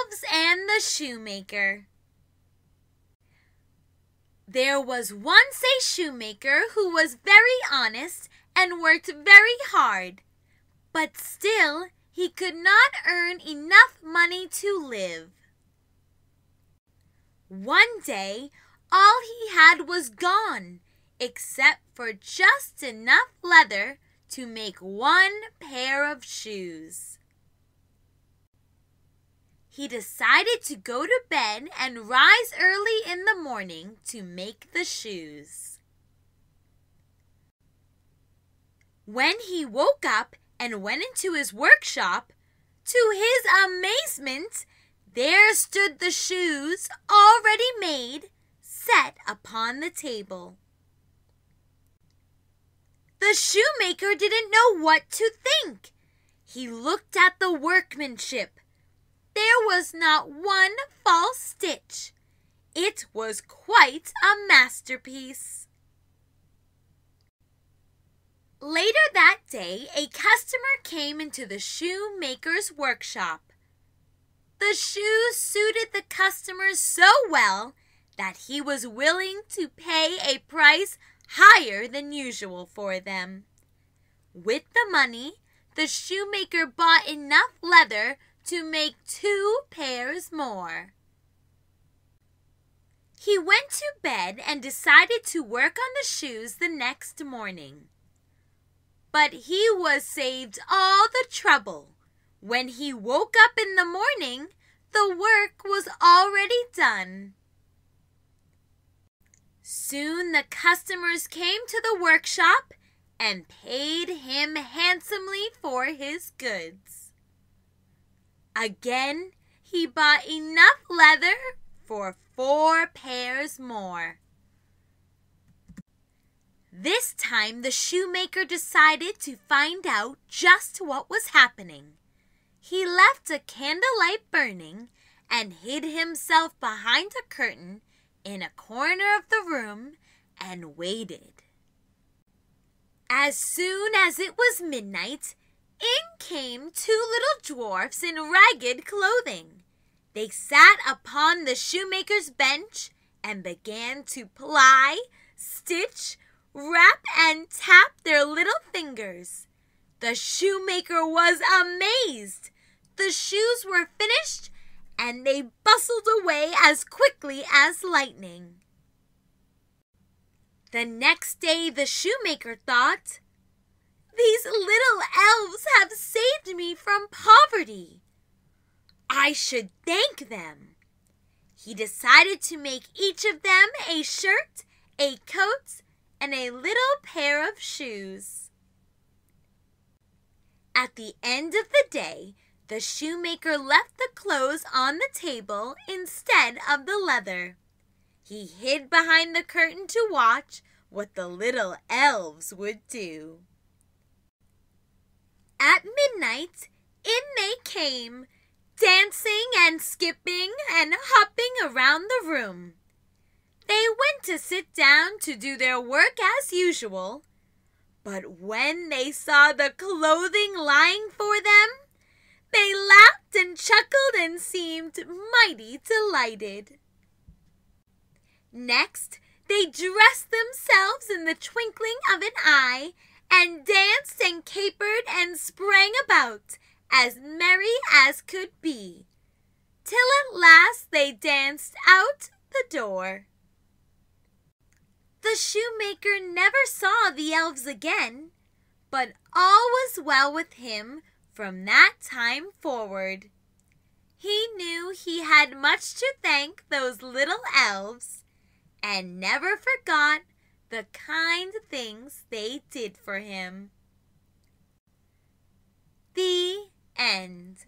Elves and the Shoemaker. There was once a shoemaker who was very honest and worked very hard, but still he could not earn enough money to live. One day, all he had was gone, except for just enough leather to make one pair of shoes. He decided to go to bed and rise early in the morning to make the shoes. When he woke up and went into his workshop, to his amazement, there stood the shoes already made, set upon the table. The shoemaker didn't know what to think. He looked at the workmanship. There was not one false stitch. It was quite a masterpiece. Later that day, a customer came into the shoemaker's workshop. The shoes suited the customer so well that he was willing to pay a price higher than usual for them. With the money, the shoemaker bought enough leather to make 2 pairs more. He went to bed and decided to work on the shoes the next morning. But he was saved all the trouble. When he woke up in the morning, the work was already done. Soon the customers came to the workshop and paid him handsomely for his goods. Again, he bought enough leather for 4 pairs more. This time the shoemaker decided to find out just what was happening. He left a candlelight burning and hid himself behind a curtain in a corner of the room and waited. As soon as it was midnight, in came 2 little dwarfs in ragged clothing. They sat upon the shoemaker's bench and began to ply, stitch, wrap, and tap their little fingers. The shoemaker was amazed. The shoes were finished, and they bustled away as quickly as lightning. The next day the shoemaker thought, "These little elves have saved me from poverty. I should thank them." He decided to make each of them a shirt, a coat, and a little pair of shoes. At the end of the day, the shoemaker left the clothes on the table instead of the leather. He hid behind the curtain to watch what the little elves would do. At midnight, in they came, dancing and skipping and hopping around the room. They went to sit down to do their work as usual, but when they saw the clothing lying for them, they laughed and chuckled and seemed mighty delighted. Next, they dressed themselves in the twinkling of an eye and danced and capered and sprang about, as merry as could be, till at last they danced out the door. The shoemaker never saw the elves again, but all was well with him from that time forward. He knew he had much to thank those little elves, and never forgot the kind things they did for him. The end.